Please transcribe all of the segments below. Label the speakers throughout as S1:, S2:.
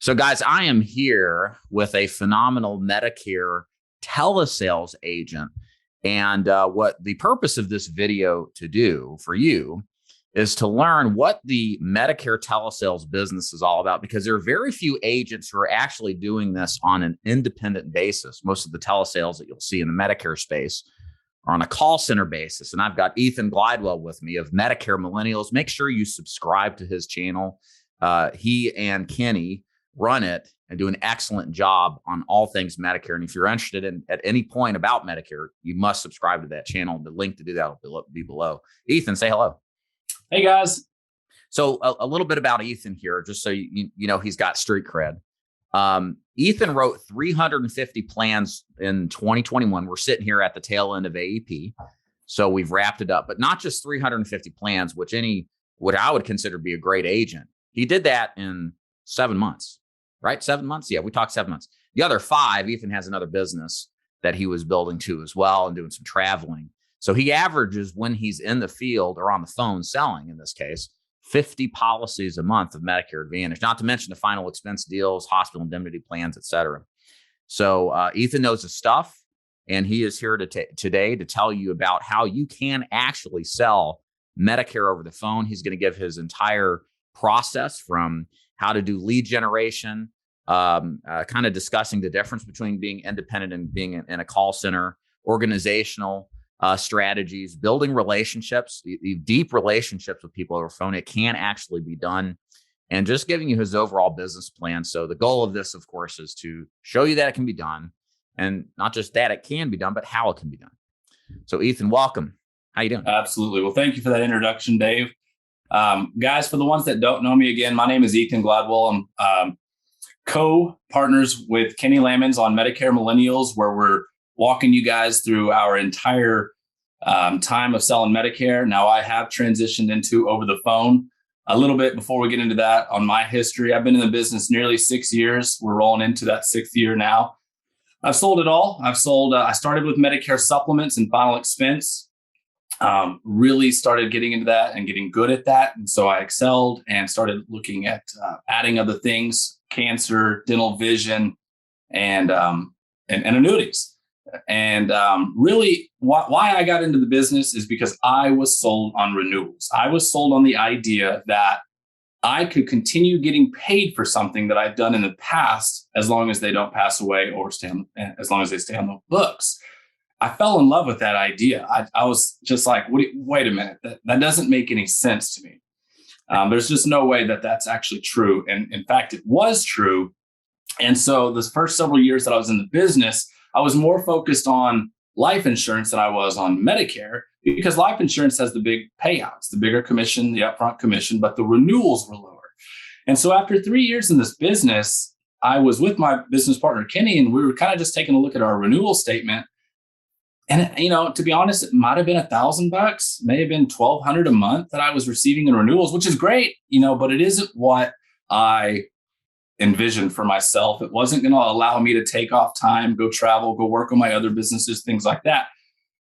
S1: So, guys, I am here with a phenomenal Medicare telesales agent. And what the purpose of this video to do for you is to learn what the Medicare telesales business is all about, because there are very few agents who are actually doing this on an independent basis. Most of the telesales that you'll see in the Medicare space are on a call center basis. And I've got Ethan Glidewell with me of Medicare Millennials. Make sure you subscribe to his channel. He and Kenny run it and do an excellent job on all things Medicare. And if you're interested in at any point about Medicare, you must subscribe to that channel. The link to do that will be below. Ethan, say hello.
S2: Hey, guys.
S1: So a little bit about Ethan here, just so you know he's got street cred. Ethan wrote 350 plans in 2021. We're sitting here at the tail end of AEP. So we've wrapped it up, but not just 350 plans, which what I would consider to be a great agent. He did that in 7 months, right? 7 months. Yeah, we talked 7 months. The other 5, Ethan has another business that he was building too as well and doing some traveling. So he averages, when he's in the field or on the phone selling, in this case, 50 policies a month of Medicare Advantage, not to mention the final expense deals, hospital indemnity plans, et cetera. So Ethan knows his stuff, and he is here today to tell you about how you can actually sell Medicare over the phone. He's going to give his entire process from how to do lead generation, kind of discussing the difference between being independent and being in a call center, organizational strategies, building relationships, deep relationships with people over phone. It can actually be done, and just giving you his overall business plan. So the goal of this, of course, is to show you that it can be done, and not just that it can be done, but how it can be done. So Ethan, welcome. How you doing?
S2: Absolutely. Well, thank you for that introduction, Dave. Guys, for the ones that don't know me, again, my name is Ethan Gladwell. I'm co-partners with Kenny Lamons on Medicare Millennials, where we're walking you guys through our entire time of selling Medicare. Now, I have transitioned into over the phone a little bit. Before we get into that, on my history, I've been in the business nearly 6 years. We're rolling into that 6th year now. I've sold it all. I started with Medicare supplements and final expense. Really started getting into that and getting good at that. And so I excelled and started looking at adding other things, cancer, dental vision, and annuities. And really why I got into the business is because I was sold on renewals. I was sold on the idea that I could continue getting paid for something that I've done in the past, as long as they don't pass away or as long as they stay on the books. I fell in love with that idea. I was just like, wait a minute, that doesn't make any sense to me. There's just no way that that's actually true. And in fact, it was true. And so the first several years that I was in the business, I was more focused on life insurance than I was on Medicare, because life insurance has the big payouts, the bigger commission, the upfront commission, but the renewals were lower. And so after 3 years in this business, I was with my business partner, Kenny, and we were kind of just taking a look at our renewal statement. And, to be honest, it might have been $1,000, may have been $1,200 a month that I was receiving in renewals, which is great, but it isn't what I envisioned for myself. It wasn't going to allow me to take off time, go travel, go work on my other businesses, things like that.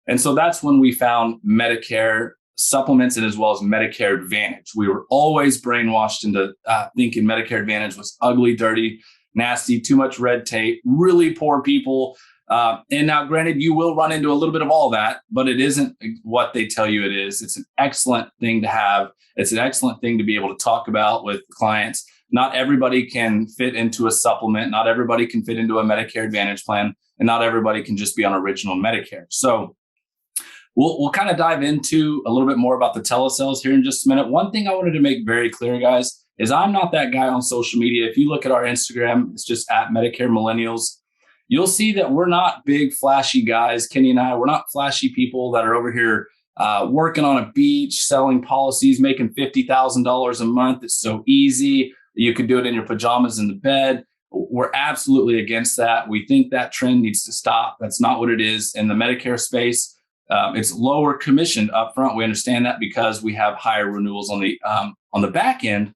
S2: And so that's when we found Medicare supplements and as well as Medicare Advantage. We were always brainwashed into thinking Medicare Advantage was ugly, dirty, nasty, too much red tape, really poor people. And now, granted, you will run into a little bit of all that, but it isn't what they tell you it is. It's an excellent thing to have. It's an excellent thing to be able to talk about with clients. Not everybody can fit into a supplement. Not everybody can fit into a Medicare Advantage plan, and not everybody can just be on original Medicare. So we'll kind of dive into a little bit more about the telesales here in just a minute. One thing I wanted to make very clear, guys, is I'm not that guy on social media. If you look at our Instagram, it's just at Medicare Millennials. You'll see that we're not big, flashy guys. Kenny and I, we're not flashy people that are over here working on a beach, selling policies, making $50,000 a month. It's so easy. You could do it in your pajamas in the bed. We're absolutely against that. We think that trend needs to stop. That's not what it is in the Medicare space. It's lower commission up front. We understand that because we have higher renewals on the back end.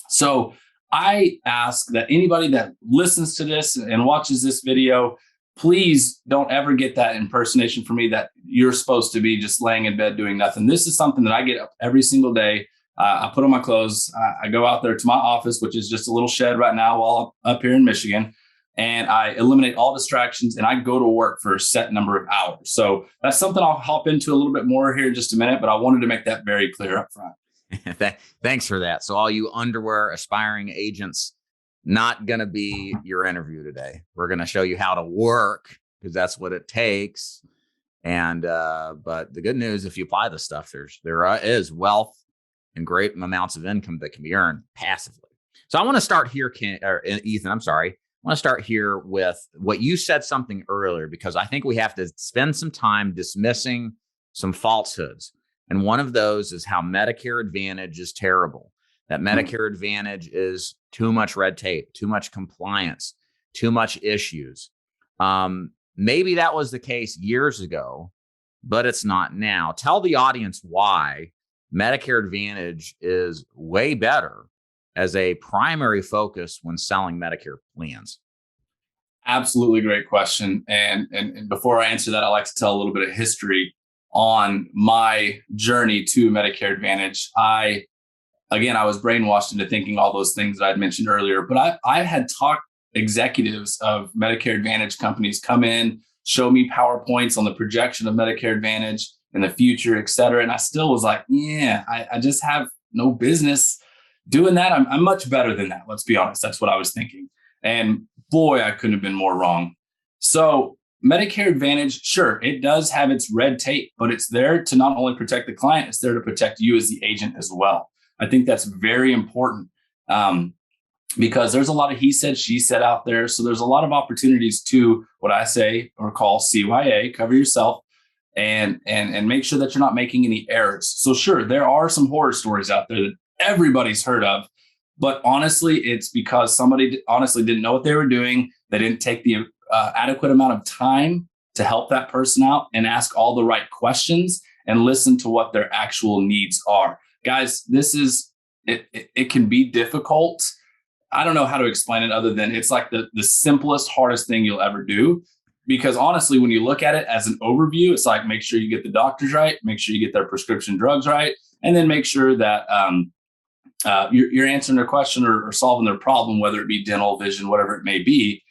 S2: So I ask that anybody that listens to this and watches this video, please don't ever get that impersonation from me that you're supposed to be just laying in bed doing nothing. This is something that I get up every single day I put on my clothes. I go out there to my office, which is just a little shed right now while I'm up here in Michigan. And I eliminate all distractions and I go to work for a set number of hours. So that's something I'll hop into a little bit more here in just a minute, but I wanted to make that very clear up front.
S1: Thanks for that. So all you underwear aspiring agents, not going to be your interview today. We're going to show you how to work because that's what it takes. And but the good news, if you apply this stuff, there is wealth and great amounts of income that can be earned passively. So I want to start here, Ethan. I'm sorry. I want to start here with what you said something earlier, because I think we have to spend some time dismissing some falsehoods. And one of those is how Medicare Advantage is terrible. That Medicare Advantage is too much red tape, too much compliance, too much issues. Maybe that was the case years ago, but it's not now. Tell the audience why Medicare Advantage is way better as a primary focus when selling Medicare plans.
S2: Absolutely great question. And before I answer that, I like to tell a little bit of history on my journey to Medicare Advantage. I was brainwashed into thinking all those things that I'd mentioned earlier, but I had talked executives of Medicare Advantage companies come in, show me PowerPoints on the projection of Medicare Advantage in the future, et cetera. And I still was like, I just have no business doing that. I'm much better than that. Let's be honest. That's what I was thinking. And boy, I couldn't have been more wrong. So Medicare Advantage, sure, it does have its red tape, but it's there to not only protect the client, it's there to protect you as the agent as well. I think that's very important because there's a lot of he said, she said out there. So there's a lot of opportunities to what I say or call CYA, cover yourself, and make sure that you're not making any errors. So sure, there are some horror stories out there that everybody's heard of, but honestly, it's because somebody honestly didn't know what they were doing. They didn't take the adequate amount of time to help that person out and ask all the right questions and listen to what their actual needs are. Guys, it can be difficult. I don't know how to explain it other than it's like the simplest, hardest thing you'll ever do. Because honestly, when you look at it as an overview, it's like, make sure you get the doctors right, make sure you get their prescription drugs right, and then make sure that you're answering their question or solving their problem, whether it be dental, vision, whatever it may be.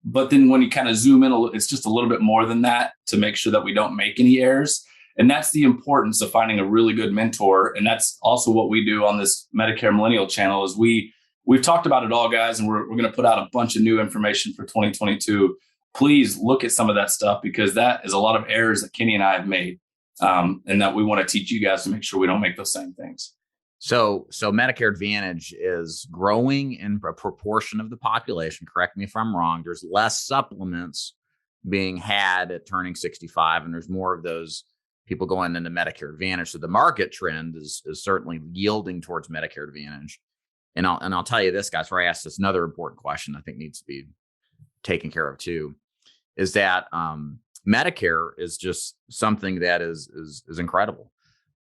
S2: But then when you kind of zoom in, it's just a little bit more than that to make sure that we don't make any errors. And that's the importance of finding a really good mentor. And that's also what we do on this Medicare Millennial channel is we've talked about it all, guys, and we're going to put out a bunch of new information for 2022. Please look at some of that stuff because that is a lot of errors that Kenny and I have made and that we want to teach you guys to make sure we don't make those same things.
S1: So Medicare Advantage is growing in a proportion of the population. Correct me if I'm wrong. There's less supplements being had at turning 65, and there's more of those people going into Medicare Advantage. So the market trend is certainly yielding towards Medicare Advantage. And I'll tell you this, guys, where I asked this another important question I think needs to be taken care of too, is that Medicare is just something that is incredible.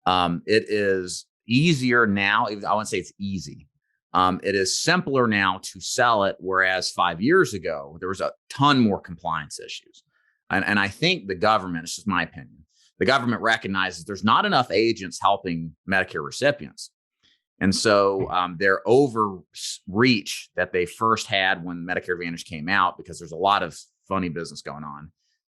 S1: It is easier now. I wouldn't say it's easy. It is simpler now to sell it, whereas 5 years ago, there was a ton more compliance issues. And I think the government, it's just my opinion, the government recognizes there's not enough agents helping Medicare recipients. And so their overreach that they first had when Medicare Advantage came out, because there's a lot of funny business going on,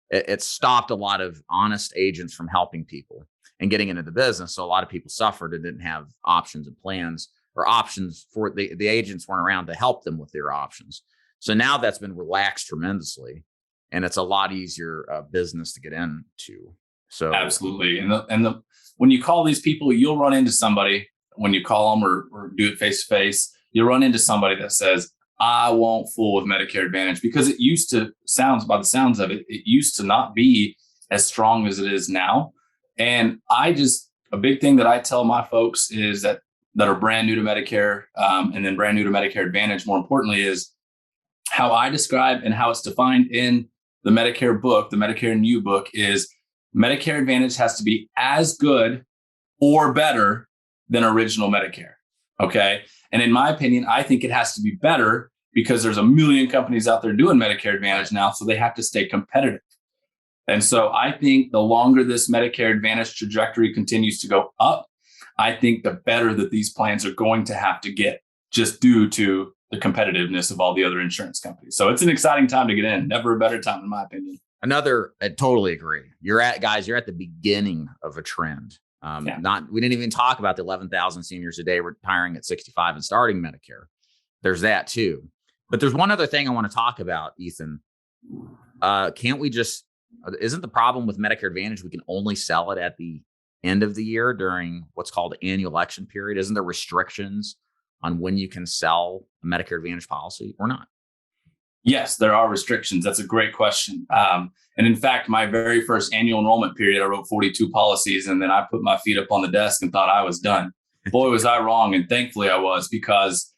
S1: it stopped a lot of honest agents from helping people and getting into the business. So a lot of people suffered and didn't have options and plans or options for the agents weren't around to help them with their options. So now that's been relaxed tremendously and it's a lot easier business to get into. So
S2: absolutely. And when you call these people, you'll run into somebody when you call them or do it face to face, you'll run into somebody that says, I won't fool with Medicare Advantage because it used to by the sounds of it, it used to not be as strong as it is now. And a big thing that I tell my folks is that are brand new to Medicare and then brand new to Medicare Advantage, more importantly, is how I describe and how it's defined in the Medicare book, the Medicare New book, is Medicare Advantage has to be as good or better than original Medicare. Okay. And in my opinion, I think it has to be better because there's a million companies out there doing Medicare Advantage now. So they have to stay competitive. And so I think the longer this Medicare Advantage trajectory continues to go up, I think the better that these plans are going to have to get, just due to the competitiveness of all the other insurance companies. So it's an exciting time to get in. Never a better time, in my opinion.
S1: I totally agree. You're at the beginning of a trend. We didn't even talk about the 11,000 seniors a day retiring at 65 and starting Medicare. There's that too. But there's one other thing I want to talk about, Ethan. Isn't the problem with Medicare Advantage, we can only sell it at the end of the year during what's called the annual election period? Isn't there restrictions on when you can sell a Medicare Advantage policy or not?
S2: Yes, there are restrictions. That's a great question. And in fact, my very first annual enrollment period, I wrote 42 policies, and then I put my feet up on the desk and thought I was done. Boy, was I wrong. And thankfully I was, because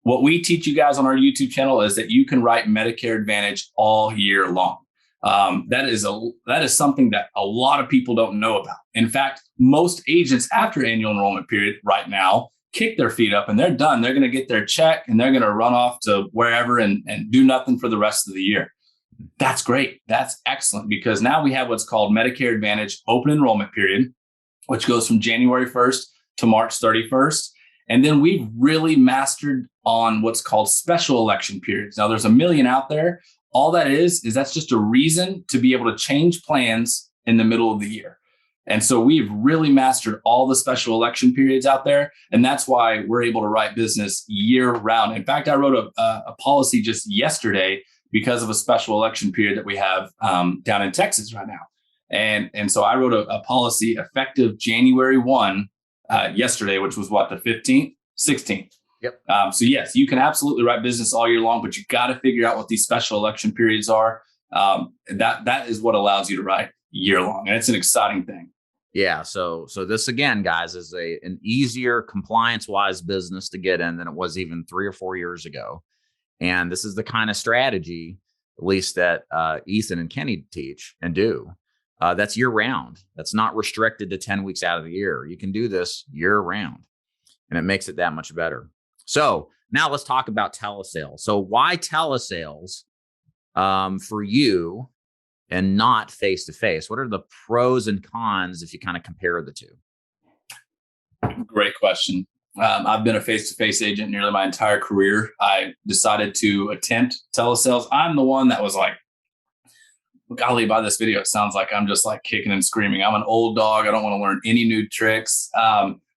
S2: what we teach you guys on our YouTube channel is that you can write Medicare Advantage all year long. That is something that a lot of people don't know about. In fact, most agents after annual enrollment period right now kick their feet up and they're done. They're going to get their check and they're going to run off to wherever and do nothing for the rest of the year. That's great. That's excellent, because now we have what's called Medicare Advantage open enrollment period, which goes from January 1st to March 31st. And then we've really mastered on what's called special election periods. Now there's a million out there. All that is that's just a reason to be able to change plans in the middle of the year. And so we've really mastered all the special election periods out there. And that's why we're able to write business year round. In fact, I wrote a policy just yesterday because of a special election period that we have down in Texas right now. And so I wrote a policy effective January 1 yesterday, which was the 15th, 16th.
S1: Yep.
S2: So yes, you can absolutely write business all year long, but you got to figure out what these special election periods are. That is what allows you to write year long. And it's an exciting thing.
S1: Yeah. So this again, guys, is an easier compliance-wise business to get in than it was even 3 or 4 years ago. And this is the kind of strategy, at least that Ethan and Kenny teach and do. That's year round. That's not restricted to 10 weeks out of the year. You can do this year round, and it makes it that much better. So now let's talk about telesales. So why telesales for you and not face-to-face? What are the pros and cons if you kind of compare the two?
S2: Great question. I've been a face-to-face agent nearly my entire career. I decided to attempt telesales. I'm the one that was like, golly, by this video, it sounds like I'm just like kicking and screaming. I'm an old dog. I don't want to learn any new tricks.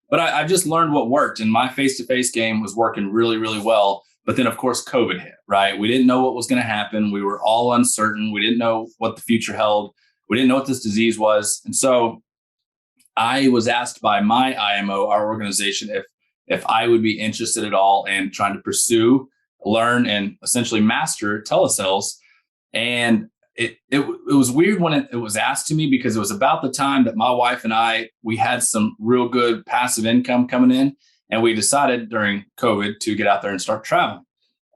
S2: But I just learned what worked, and my face-to-face game was working really, really well. But then, of course, COVID hit, right? We didn't know what was going to happen. We were all uncertain. We didn't know what the future held. We didn't know what this disease was. And so I was asked by my IMO, our organization, if I would be interested at all in trying to pursue, learn, and essentially master telesales. And it was weird when it was asked to me, because it was about the time that my wife and we had some real good passive income coming in, and we decided during COVID to get out there and start traveling.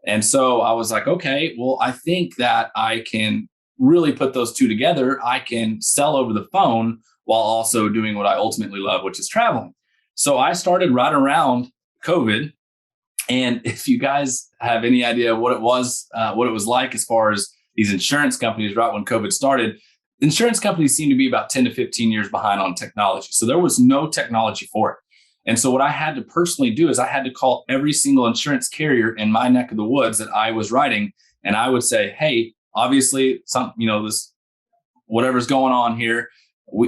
S2: And so I was like, okay, well, I think that I can really put those two together. I can sell over the phone while also doing what I ultimately love, which is traveling. So I started right around COVID. And if you guys have any idea what it was like as far as these insurance companies, right when COVID started, insurance companies seem to be about 10 to 15 years behind on technology. So there was no technology for it. And so what I had to personally do is I had to call every single insurance carrier in my neck of the woods that I was writing. And I would say, hey, obviously, this, whatever's going on here,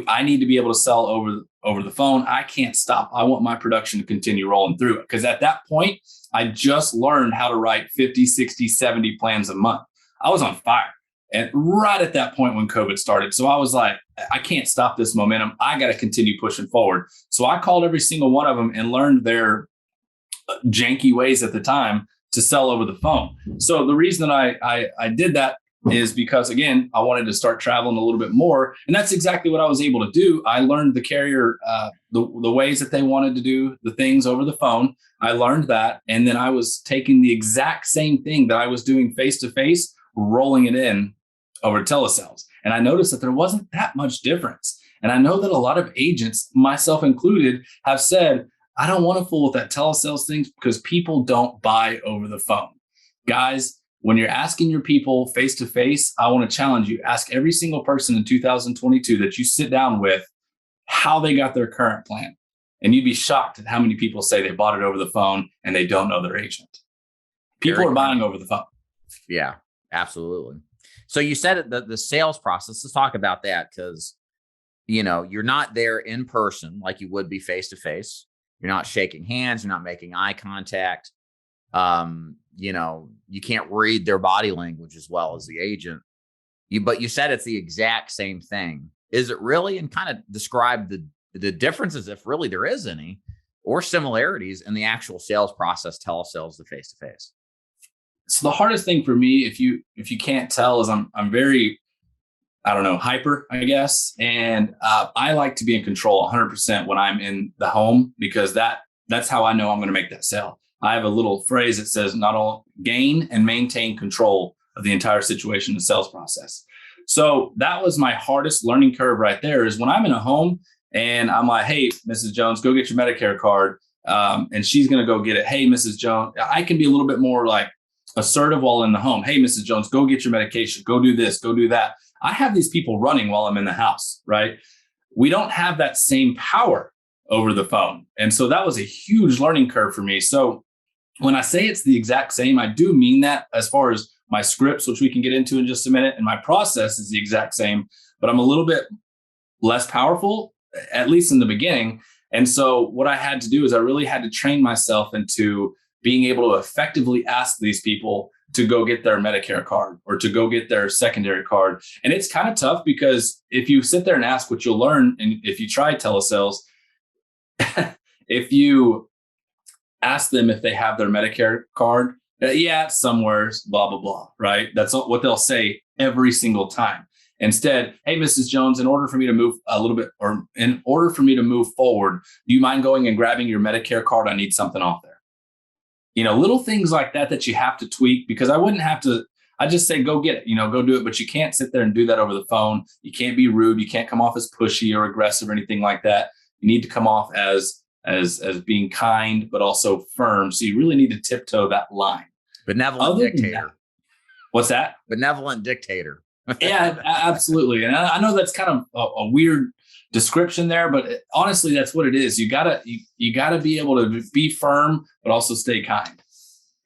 S2: I need to be able to sell over the phone. I can't stop. I want my production to continue rolling through it. Because at that point, I just learned how to write 50, 60, 70 plans a month. I was on fire. And right at that point when COVID started. So I was like, I can't stop this momentum. I got to continue pushing forward. So I called every single one of them and learned their janky ways at the time to sell over the phone. So the reason that I did that is because, again, I wanted to start traveling a little bit more. And that's exactly what I was able to do. I learned the carrier, the ways that they wanted to do the things over the phone. I learned that. And then I was taking the exact same thing that I was doing face-to-face, rolling it in over telesales. And I noticed that there wasn't that much difference. And I know that a lot of agents, myself included, have said, I don't want to fool with that telesales thing because people don't buy over the phone. Guys, when you're asking your people face to face, I want to challenge you. Ask every single person in 2022 that you sit down with, how they got their current plan. And you'd be shocked at how many people say they bought it over the phone and they don't know their agent. People are buying over the phone.
S1: Yeah, absolutely. So you said the sales process. Let's talk about that, because you're not there in person like you would be face to face. You're not shaking hands. You're not making eye contact. You can't read their body language as well as the agent. But you said it's the exact same thing. Is it really? And kind of describe the differences, if really there is any, or similarities in the actual sales process, telesales to face to face.
S2: So the hardest thing for me, if you can't tell, is I'm very, I don't know, hyper, I guess. And I like to be in control 100% when I'm in the home, because that's how I know I'm going to make that sale. I have a little phrase that says not all gain and maintain control of the entire situation, the sales process. So that was my hardest learning curve right there, is when I'm in a home and I'm like, hey, Mrs. Jones, go get your Medicare card. And she's going to go get it. Hey, Mrs. Jones, I can be a little bit more like assertive while in the home. Hey, Mrs. Jones, go get your medication, go do this, go do that. I have these people running while I'm in the house, right? We don't have that same power over the phone. And so that was a huge learning curve for me. So when I say it's the exact same, I do mean that, as far as my scripts, which we can get into in just a minute, and my process is the exact same, but I'm a little bit less powerful, at least in the beginning. And so what I had to do is I really had to train myself into being able to effectively ask these people to go get their Medicare card or to go get their secondary card. And it's kind of tough, because if you sit there and ask, what you'll learn, and if you try telesales, if you ask them if they have their Medicare card, yeah, it's somewhere, blah, blah, blah, right? That's what they'll say every single time. Instead, hey, Mrs. Jones, in order for me to move a little bit, or in order for me to move forward, do you mind going and grabbing your Medicare card? I need something off there. Little things like that you have to tweak, because I just say, go get it, go do it. But you can't sit there and do that over the phone. You can't be rude. You can't come off as pushy or aggressive or anything like that. You need to come off as being kind, but also firm. So you really need to tiptoe that line.
S1: Benevolent dictator.
S2: What's that?
S1: Benevolent dictator.
S2: Yeah, absolutely. And I know that's kind of a weird description there, but honestly, that's what it is. You gotta be able to be firm, but also stay kind.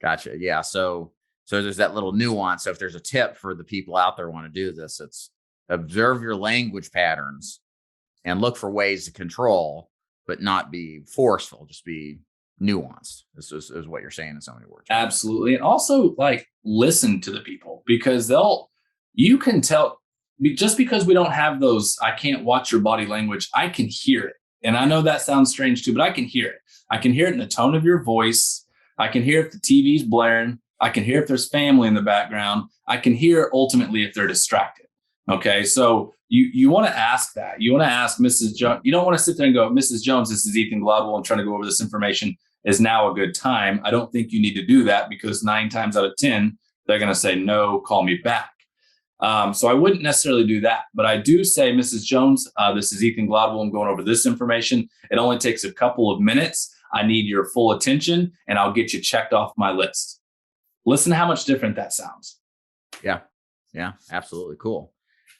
S1: Gotcha. Yeah. So there's that little nuance. So if there's a tip for the people out there who want to do this, it's observe your language patterns and look for ways to control, but not be forceful. Just be nuanced. This is what you're saying in so many words.
S2: Absolutely. And also, like, listen to the people, because you can tell, just because we don't have those, I can't watch your body language, I can hear it. And I know that sounds strange too, but I can hear it. I can hear it in the tone of your voice. I can hear if the TV's blaring. I can hear if there's family in the background. I can hear ultimately if they're distracted. Okay. So you want to ask that. You want to ask Mrs. Jones. You don't want to sit there and go, Mrs. Jones, this is Ethan Gladwell. I'm trying to go over this information. Is now a good time? I don't think you need to do that, because 9 times out of 10, they're going to say, no, call me back. So I wouldn't necessarily do that, but I do say, Mrs. Jones, this is Ethan Gladwell. I'm going over this information. It only takes a couple of minutes. I need your full attention, and I'll get you checked off my list. Listen to how much different that sounds.
S1: Yeah. Yeah, absolutely. Cool.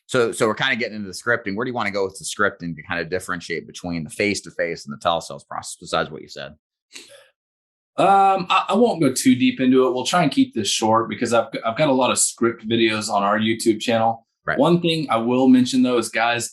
S1: So we're kind of getting into the scripting. Where do you want to go with the scripting to kind of differentiate between the face-to-face and the telesales process, besides what you said?
S2: I won't go too deep into it. We'll try and keep this short, because I've got a lot of script videos on our YouTube channel. Right. One thing I will mention, though, is, guys,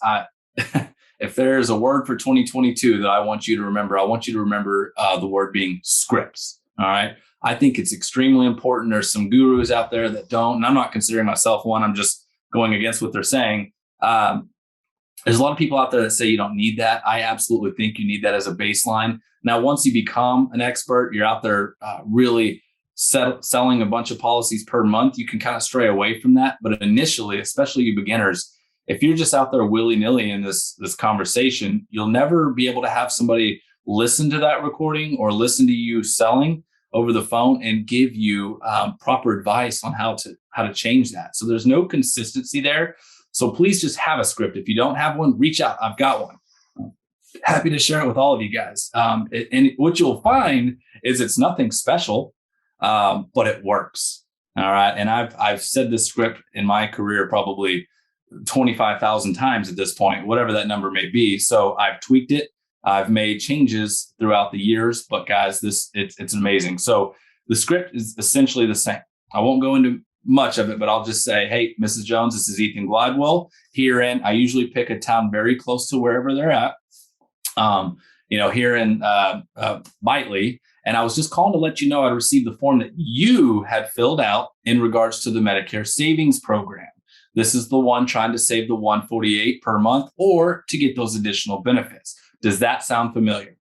S2: if there's a word for 2022 that I want you to remember, I want you to remember the word being scripts. All right. I think it's extremely important. There's some gurus out there that don't, and I'm not considering myself one. I'm just going against what they're saying. There's a lot of people out there that say you don't need that. I absolutely think you need that as a baseline. Now, once you become an expert, you're out there really selling a bunch of policies per month, you can kind of stray away from that. But initially, especially you beginners, if you're just out there willy-nilly in this conversation, you'll never be able to have somebody listen to that recording or listen to you selling over the phone and give you proper advice on how to change that. So there's no consistency there. So please just have a script. If you don't have one, reach out. I've got one. Happy to share it with all of you guys. And what you'll find is it's nothing special, but it works. All right. And I've said this script in my career probably 25,000 times at this point, whatever that number may be. So I've tweaked it. I've made changes throughout the years, but guys, it's amazing. So the script is essentially the same. I won't go into much of it, but I'll just say, hey, Mrs. Jones, this is Ethan Gladwell. I usually pick a town very close to wherever they're at. Here in Bitely. And I was just calling to let you know I received the form that you had filled out in regards to the Medicare Savings Program. This is the one trying to save the $148 per month or to get those additional benefits. Does that sound familiar?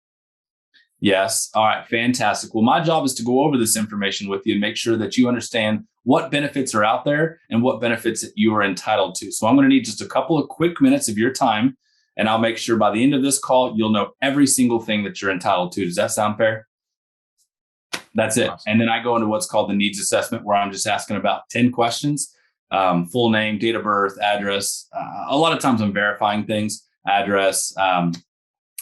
S2: Yes. All right. Fantastic. Well, my job is to go over this information with you and make sure that you understand what benefits are out there and what benefits that you are entitled to. So I'm going to need just a couple of quick minutes of your time, and I'll make sure by the end of this call, you'll know every single thing that you're entitled to. Does that sound fair? That's it. Awesome. And then I go into what's called the needs assessment, where I'm just asking about 10 questions, full name, date of birth, address. A lot of times I'm verifying things, address, and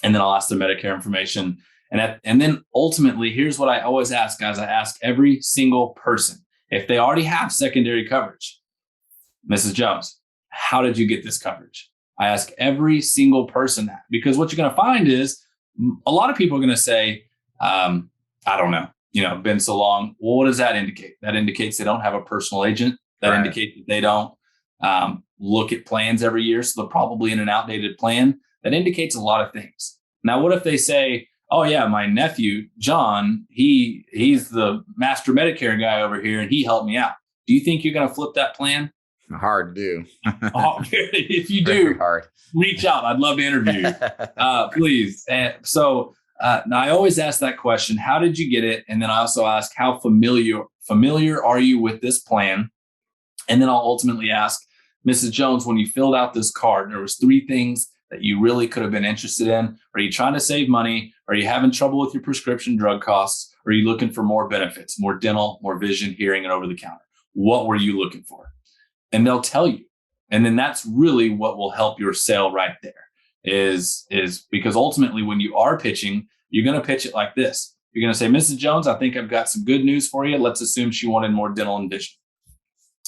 S2: then I'll ask the Medicare information. And then ultimately, here's what I always ask, guys. I ask every single person, if they already have secondary coverage, Mrs. Jones, how did you get this coverage? I ask every single person that, because what you're going to find is a lot of people are going to say, I don't know, been so long. Well, what does that indicate? That indicates they don't have a personal agent. That indicates that they don't look at plans every year. So they're probably in an outdated plan. That indicates a lot of things. Now, what if they say, oh yeah, my nephew, John, he's the master Medicare guy over here and he helped me out. Do you think you're going to flip that plan?
S1: Hard to do.
S2: If you do, reach out. I'd love to interview you, please. Now I always ask that question, how did you get it? And then I also ask, how familiar are you with this plan? And then I'll ultimately ask, Mrs. Jones, when you filled out this card, there was 3 things that you really could have been interested in. Are you trying to save money? Are you having trouble with your prescription drug costs? Are you looking for more benefits, more dental, more vision, hearing, and over the counter? What were you looking for? And they'll tell you. And then that's really what will help your sale right there is because ultimately when you are pitching, you're going to pitch it like this. You're going to say, Mrs. Jones, I think I've got some good news for you. Let's assume she wanted more dental and vision.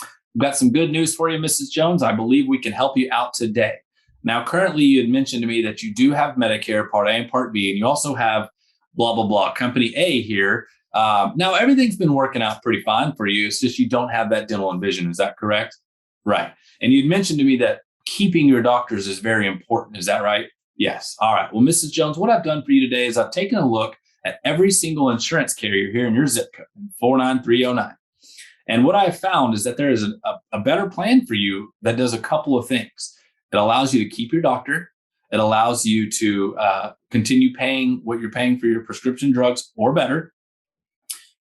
S2: I've got some good news for you, Mrs. Jones. I believe we can help you out today. Now, currently, you had mentioned to me that you do have Medicare Part A and Part B, and you also have blah, blah, blah, Company A here. Now, everything's been working out pretty fine for you. It's just you don't have that dental and vision. Is that correct? Right. And you'd mentioned to me that keeping your doctors is very important. Is that right? Yes. All right. Well, Mrs. Jones, what I've done for you today is I've taken a look at every single insurance carrier here in your zip code, 49309. And what I found is that there is a better plan for you that does a couple of things. It allows you to keep your doctor. It allows you to continue paying what you're paying for your prescription drugs or better.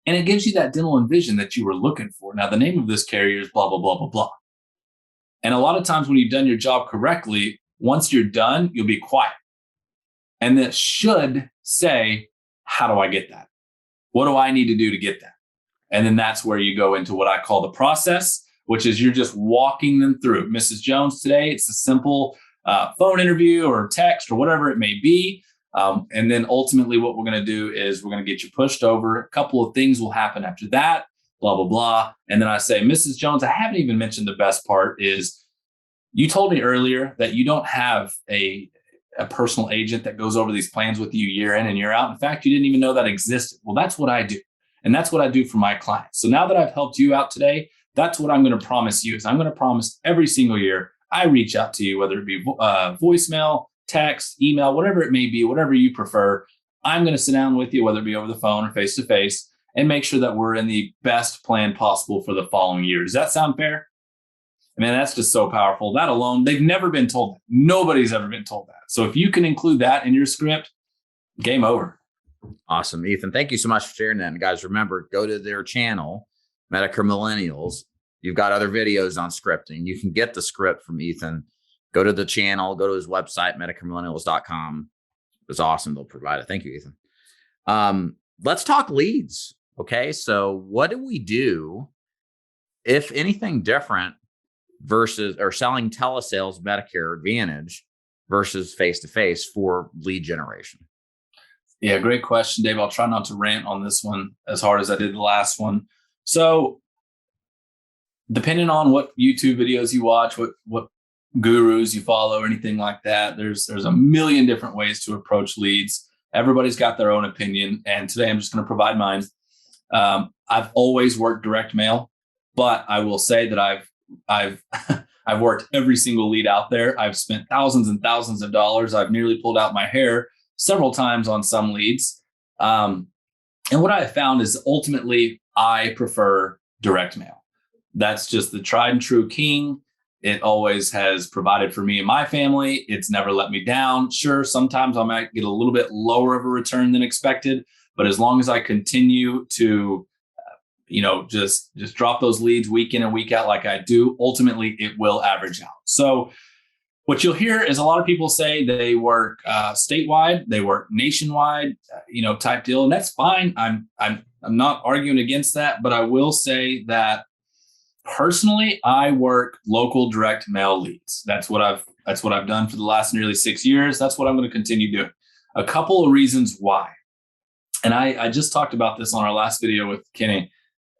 S2: And it gives you that dental and vision that you were looking for. Now, the name of this carrier is blah, blah, blah, blah, blah. And a lot of times when you've done your job correctly, once you're done, you'll be quiet. And that should say, how do I get that? What do I need to do to get that? And then that's where you go into what I call the process, which is you're just walking them through. Mrs. Jones, today, it's a simple phone interview or text or whatever it may be. And then ultimately what we're going to do is we're going to get you pushed over. A couple of things will happen after that, blah, blah, blah. And then I say, Mrs. Jones, I haven't even mentioned the best part is you told me earlier that you don't have a personal agent that goes over these plans with you year in and year out. In fact, you didn't even know that existed. Well, that's what I do. And that's what I do for my clients. So now that I've helped you out today, that's what I'm going to promise you is I'm going to promise every single year I reach out to you, whether it be voicemail, text, email, whatever it may be, whatever you prefer. I'm going to sit down with you, whether it be over the phone or face to face, and make sure that we're in the best plan possible for the following year. Does that sound fair? I mean, that's just so powerful. That alone, they've never been told that. Nobody's ever been told that. So if you can include that in your script, game over.
S1: Awesome, Ethan. Thank you so much for sharing that. And guys, remember, go to their channel, Medicare Millennials. You've got other videos on scripting. You can get the script from Ethan. Go to the channel, go to his website, MedicareMillennials.com. It's awesome. They'll provide it. Thank you, Ethan. Let's talk leads. Okay. So what do we do, if anything different versus or selling telesales Medicare Advantage versus face-to-face for lead generation?
S2: Yeah, great question, Dave. I'll try not to rant on this one as hard as I did the last one. So depending on what YouTube videos you watch, what gurus you follow or anything like that. There's a million different ways to approach leads. Everybody's got their own opinion, and today I'm just going to provide mine. I've always worked direct mail, but I will say that I've I've worked every single lead out there. I've spent thousands and thousands of dollars. I've nearly pulled out my hair several times on some leads. And what I have found is ultimately I prefer direct mail. That's just the tried and true king. It always has provided for me and my family. It's never let me down. Sure, sometimes I might get a little bit lower of a return than expected, but as long as I continue to, just drop those leads week in and week out like I do, ultimately it will average out. So what you'll hear is a lot of people say they work statewide, they work nationwide, type deal, and that's fine. I'm not arguing against that, but I will say that personally, I work local direct mail leads. That's what I've done for the last nearly 6 years. That's what I'm going to continue doing. A couple of reasons why, and I just talked about this on our last video with Kenny.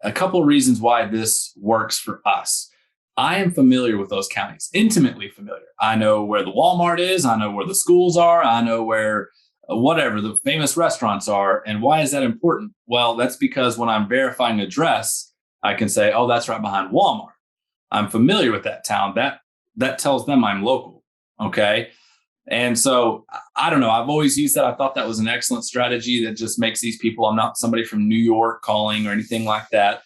S2: A couple of reasons why this works for us. I am familiar with those counties, intimately familiar. I know where the Walmart is. I know where the schools are. I know where whatever the famous restaurants are. And why is that important? Well, that's because when I'm verifying address, I can say, oh, that's right behind Walmart. I'm familiar with that town. That tells them I'm local. Okay. And so I don't know. I've always used that. I thought that was an excellent strategy that just makes these people, I'm not somebody from New York calling or anything like that.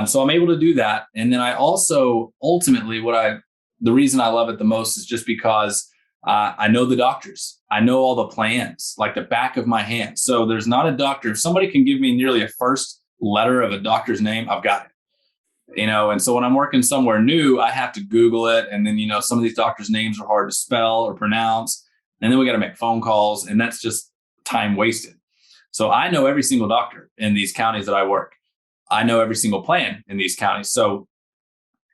S2: So I'm able to do that. And then I also ultimately the reason I love it the most is just because I know the doctors. I know all the plans like the back of my hand. So there's not a doctor. If somebody can give me nearly a first letter of a doctor's name, I've got it. And so when I'm working somewhere new, I have to Google it. And then, some of these doctors' names are hard to spell or pronounce. And then we got to make phone calls, and that's just time wasted. So I know every single doctor in these counties that I work. I know every single plan in these counties. So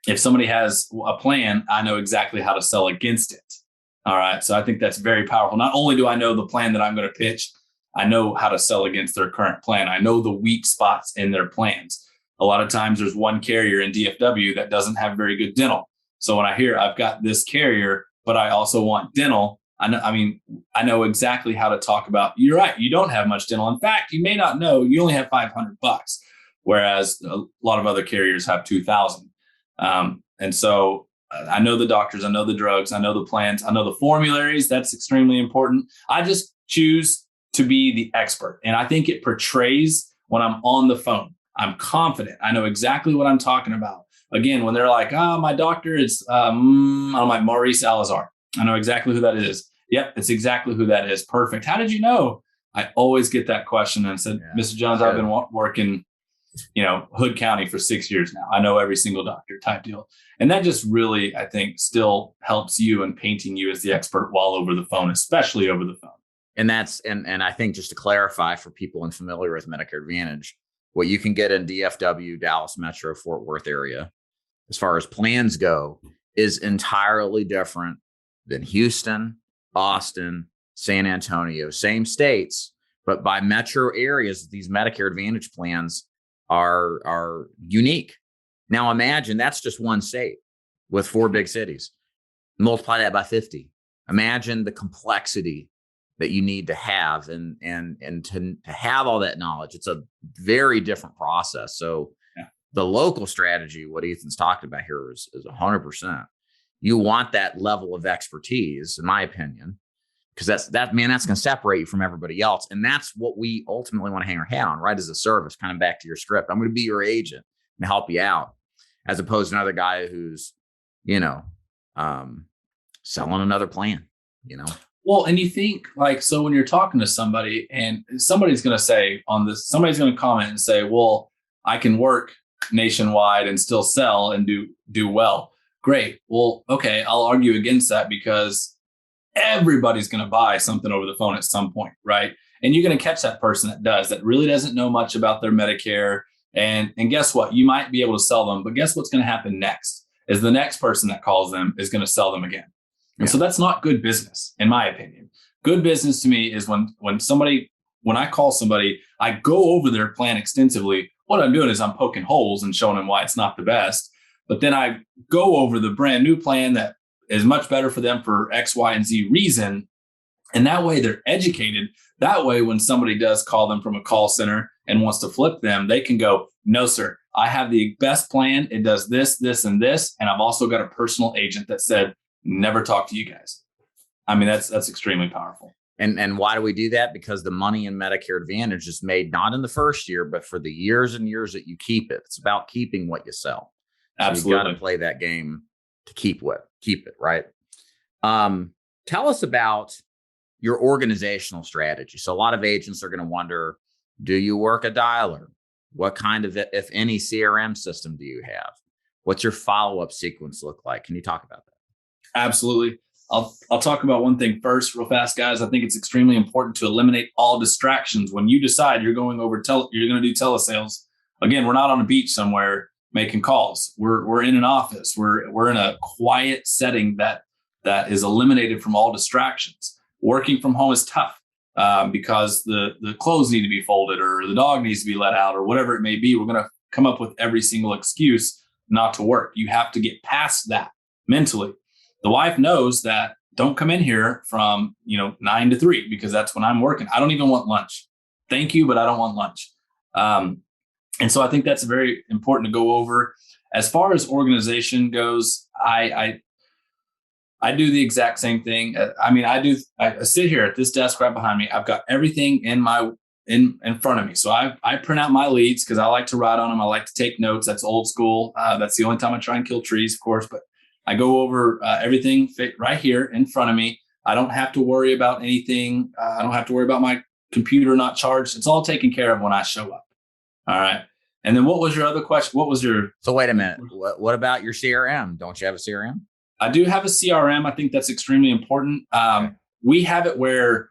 S2: if somebody has a plan, I know exactly how to sell against it. All right. So I think that's very powerful. Not only do I know the plan that I'm going to pitch, I know how to sell against their current plan. I know the weak spots in their plans. A lot of times there's one carrier in DFW that doesn't have very good dental. So when I hear I've got this carrier, but I also want dental, I know exactly how to talk about, you're right, you don't have much dental. In fact, you may not know you only have $500, whereas a lot of other carriers have 2,000. And so I know the doctors, I know the drugs, I know the plans, I know the formularies. That's extremely important. I just choose to be the expert. And I think it portrays when I'm on the phone. I'm confident. I know exactly what I'm talking about. Again, when they're like, my doctor is, I'm like Maurice Salazar. I know exactly who that is. Yep, it's exactly who that is. Perfect. How did you know? I always get that question. And I said, Mr. Jones, I've been working, Hood County for 6 years now. I know every single doctor type deal. And that just really, I think, still helps you in painting you as the expert while over the phone, especially over the phone.
S1: And that's, and I think just to clarify for people unfamiliar with Medicare Advantage, what you can get in DFW, Dallas Metro, Fort Worth area, as far as plans go, is entirely different than Houston, Austin, San Antonio, same states, but by metro areas, these Medicare Advantage plans are unique. Now imagine that's just one state with 4 big cities. Multiply that by 50. Imagine the complexity that you need to have and to have all that knowledge. It's a very different process. So the local strategy, what Ethan's talking about here is 100%. You want that level of expertise, in my opinion, because that's going to separate you from everybody else. And that's what we ultimately want to hang our hat on, right? As a service, kind of back to your script. I'm going to be your agent and help you out, as opposed to another guy who's, selling another plan,
S2: Well, and you think so when you're talking to somebody and somebody's going to say on this, somebody's going to comment and say, well, I can work nationwide and still sell and do well. Great. Well, okay. I'll argue against that because everybody's going to buy something over the phone at some point. Right. And you're going to catch that person that really doesn't know much about their Medicare. And guess what? You might be able to sell them, but guess what's going to happen next is the next person that calls them is going to sell them again. And so that's not good business, in my opinion. Good business to me is when I call somebody, I go over their plan extensively. What I'm doing is I'm poking holes and showing them why it's not the best. But then I go over the brand new plan that is much better for them for X, Y, and Z reason. And that way they're educated. That way, when somebody does call them from a call center and wants to flip them, they can go, no, sir, I have the best plan. It does this, this, and this. And I've also got a personal agent that said, never talk to you guys. I mean, that's extremely powerful.
S1: And why do we do that? Because the money in Medicare Advantage is made not in the first year, but for the years and years that you keep it. It's about keeping what you sell. So
S2: Absolutely.
S1: you got to play that game to keep it, right? Tell us about your organizational strategy. So a lot of agents are going to wonder, do you work a dialer? What kind of, if any, CRM system do you have? What's your follow-up sequence look like? Can you talk about that?
S2: Absolutely. I'll talk about one thing first real fast, guys. I think it's extremely important to eliminate all distractions. When you decide you're going over you're going to do telesales. Again, we're not on a beach somewhere making calls. We're in an office. We're in a quiet setting that is eliminated from all distractions. Working from home is tough because the clothes need to be folded or the dog needs to be let out or whatever it may be. We're going to come up with every single excuse not to work. You have to get past that mentally. The wife knows that don't come in here from 9 to 3 because that's when I'm working. I don't even want lunch. Thank you, but I don't want lunch. And so I think that's very important to go over. As far as organization goes, I do the exact same thing. I mean, I sit here at this desk right behind me. I've got everything in front of me. So I print out my leads because I like to write on them. I like to take notes. That's old school. That's the only time I try and kill trees, of course, but I go over everything right here in front of me. I don't have to worry about anything. I don't have to worry about my computer not charged. It's all taken care of when I show up. All right. And then what was your other question?
S1: So wait a minute. What about your CRM? Don't you have a CRM?
S2: I do have a CRM. I think that's extremely important. We have it where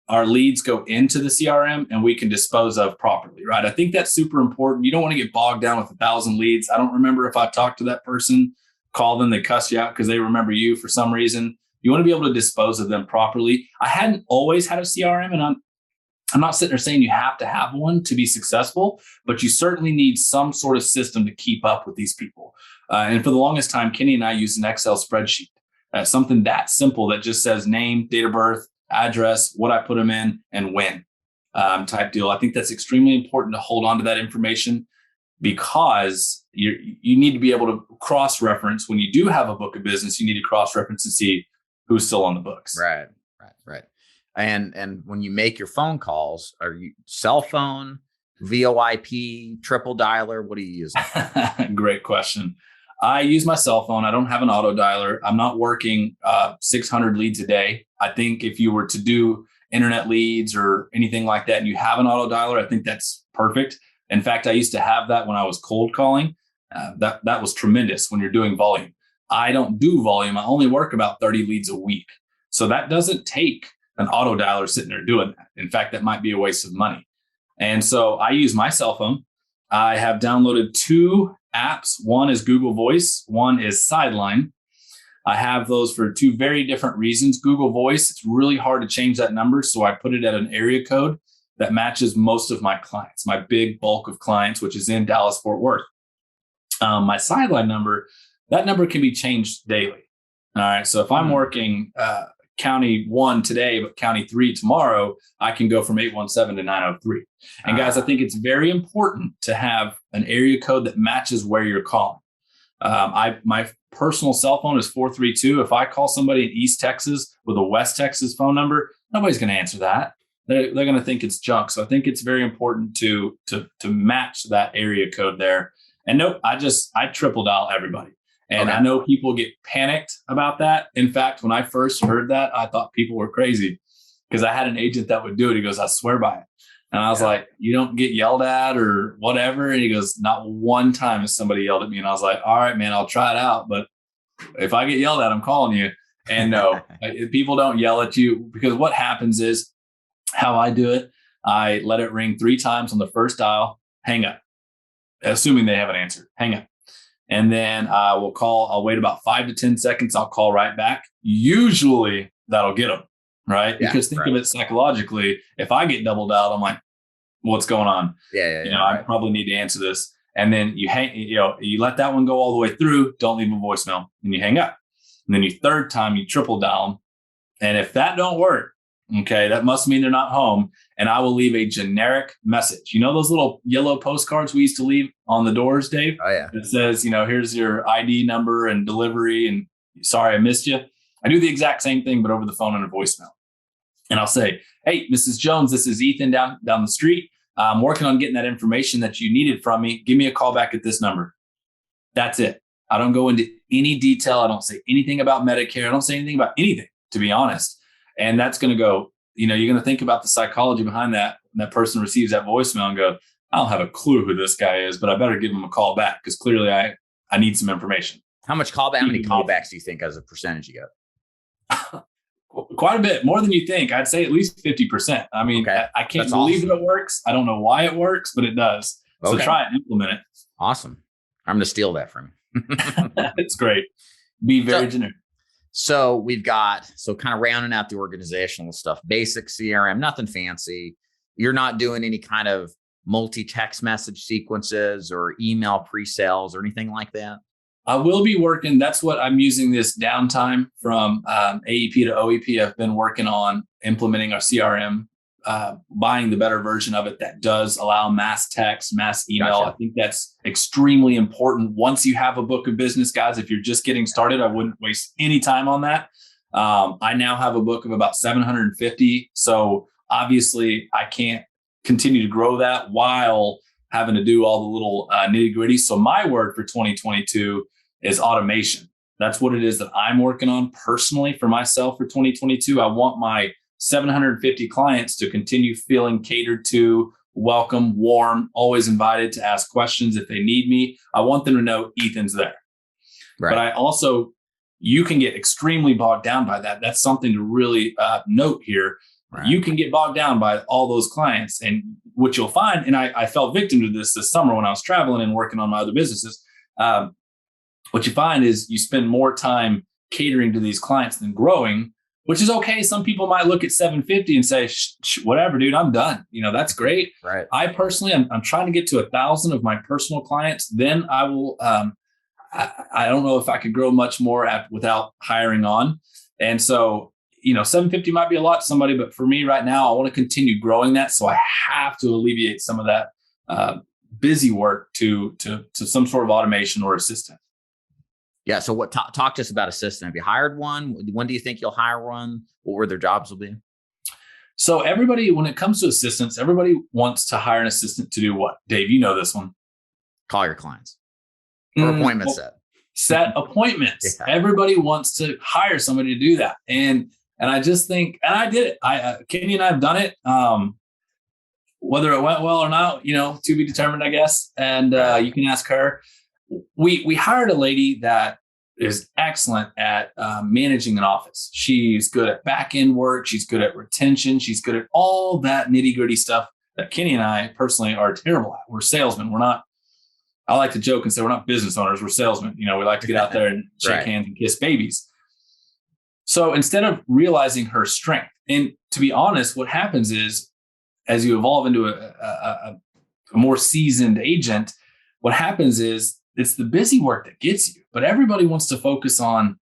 S2: our leads go into the CRM and we can dispose of properly, right? I think that's super important. You don't want to get bogged down with 1,000 leads. I don't remember if I talked to that person, call them, they cuss you out because they remember you for some reason. You want to be able to dispose of them properly. I hadn't always had a CRM, and I'm not sitting there saying you have to have one to be successful, but you certainly need some sort of system to keep up with these people. And for the longest time, Kenny and I used an Excel spreadsheet, something that simple that just says name, date of birth, address, what I put them in, and when type deal. I think that's extremely important to hold on to that information because you need to be able to cross-reference. When you do have a book of business, you need to cross-reference and see who's still on the books.
S1: Right. And when you make your phone calls, are you cell phone, VoIP, triple dialer? What do you use?
S2: Great question. I use my cell phone. I don't have an auto dialer. I'm not working 600 leads a day. I think if you were to do internet leads or anything like that and you have an auto dialer, I think that's perfect. In fact, I used to have that when I was cold calling. That was tremendous when you're doing volume. I don't do volume. I only work about 30 leads a week. So that doesn't take an auto dialer sitting there doing that. In fact, that might be a waste of money. And so I use my cell phone. I have downloaded 2 apps. One is Google Voice. One is Sideline. I have those for 2 very different reasons. Google Voice, it's really hard to change that number. So I put it at an area code that matches most of my clients, my big bulk of clients, which is in Dallas, Fort Worth. My Sideline number, that number can be changed daily. All right. So if I'm working County 1 today, but County 3 tomorrow, I can go from 817 to 903. And guys, I think it's very important to have an area code that matches where you're calling. My personal cell phone is 432. If I call somebody in East Texas with a West Texas phone number, nobody's going to answer that. They're going to think it's junk. So I think it's very important to match that area code there. And nope, I triple dial everybody. And I know people get panicked about that. In fact, when I first heard that, I thought people were crazy because I had an agent that would do it. He goes, I swear by it. And I was like, you don't get yelled at or whatever. And he goes, not one time has somebody yelled at me. And I was like, all right, man, I'll try it out. But if I get yelled at, I'm calling you. And no, people don't yell at you because what happens is how I do it. I let it ring 3 times on the first dial, hang up, assuming they haven't answered, hang up. And then I will call. I'll wait about 5 to 10 seconds. I'll call right back. Usually that'll get them, right?
S1: Yeah,
S2: because think of it psychologically. If I get double dialed, I'm like, what's going on? I probably need to answer this. And then you let that one go all the way through. Don't leave a voicemail and you hang up. And then third time, you triple down. And if that don't work, okay, that must mean they're not home. And I will leave a generic message. You know those little yellow postcards we used to leave on the doors, Dave?
S1: Oh, yeah.
S2: It says, here's your ID number and delivery, and sorry I missed you. I do the exact same thing, but over the phone and a voicemail. And I'll say, hey, Mrs. Jones, this is Ethan down the street. I'm working on getting that information that you needed from me. Give me a call back at this number. That's it. I don't go into any detail. I don't say anything about Medicare. I don't say anything about anything, to be honest. And that's going to go, you're going to think about the psychology behind that. And that person receives that voicemail and go, I don't have a clue who this guy is, but I better give him a call back because clearly I need some information.
S1: How many callbacks do you think as a percentage you get?
S2: Quite a bit, more than you think. I'd say at least 50%. I mean, okay. I can't believe that it works. I don't know why it works, but it does. So try it and implement it.
S1: Awesome. I'm going to steal that from you.
S2: It's great. Be very generic.
S1: So we've got, kind of rounding out the organizational stuff, basic CRM, nothing fancy. You're not doing any kind of multi-text message sequences or email pre-sales or anything like that?
S2: I will be working. That's what I'm using this downtime from AEP to OEP. I've been working on implementing our CRM, buying the better version of it that does allow mass text, mass email. Gotcha. I think that's extremely important. Once you have a book of business, guys, if you're just getting started, I wouldn't waste any time on that. I now have a book of about 750. So obviously I can't continue to grow that while having to do all the little nitty gritty. So my word for 2022 is automation. That's what it is that I'm working on personally for myself for 2022. I want my 750 clients to continue feeling catered to, welcome, warm, always invited to ask questions if they need me. I want them to know Ethan's there. Right. But I also, you can get extremely bogged down by that. That's something to really note here. Right. You can get bogged down by all those clients. And what you'll find, and I fell victim to this summer when I was traveling and working on my other businesses, what you find is you spend more time catering to these clients than growing, which is okay. Some people might look at 750 and say, whatever, dude, I'm done. That's great. Right. I personally, I'm trying to get to 1,000 of my personal clients. Then I will, I don't know if I could grow much more without hiring on. And so, 750 might be a lot to somebody, but for me right now, I want to continue growing that. So I have to alleviate some of that busy work to some sort of automation or assistant.
S1: Yeah. So talk to us about assistant. Have you hired one? When do you think you'll hire one? What were their jobs will be?
S2: So everybody, when it comes to assistants, everybody wants to hire an assistant to do what? Dave, you know this one.
S1: Call your clients or appointment set.
S2: Set appointments. Yeah. Everybody wants to hire somebody to do that. And I just think, and I did it. Kenny and I have done it. Whether it went well or not, to be determined, I guess. And you can ask her. We hired a lady that is excellent at managing an office. She's good at back end work. She's good at retention. She's good at all that nitty gritty stuff that Kenny and I personally are terrible at. We're salesmen. We're not. I like to joke and say we're not business owners. We're salesmen. We like to get out there and shake hands and kiss babies. So instead of realizing her strength, and to be honest, what happens is as you evolve into a more seasoned agent, what happens is it's the busy work that gets you, but everybody wants to focus on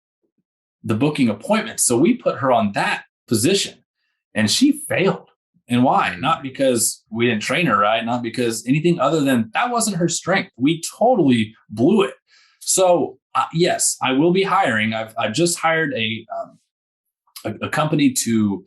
S2: the booking appointments. So we put her on that position and she failed. And why? Not because we didn't train her right, not because anything other than that wasn't her strength. We totally blew it. So yes, I will be hiring. I've just hired a company to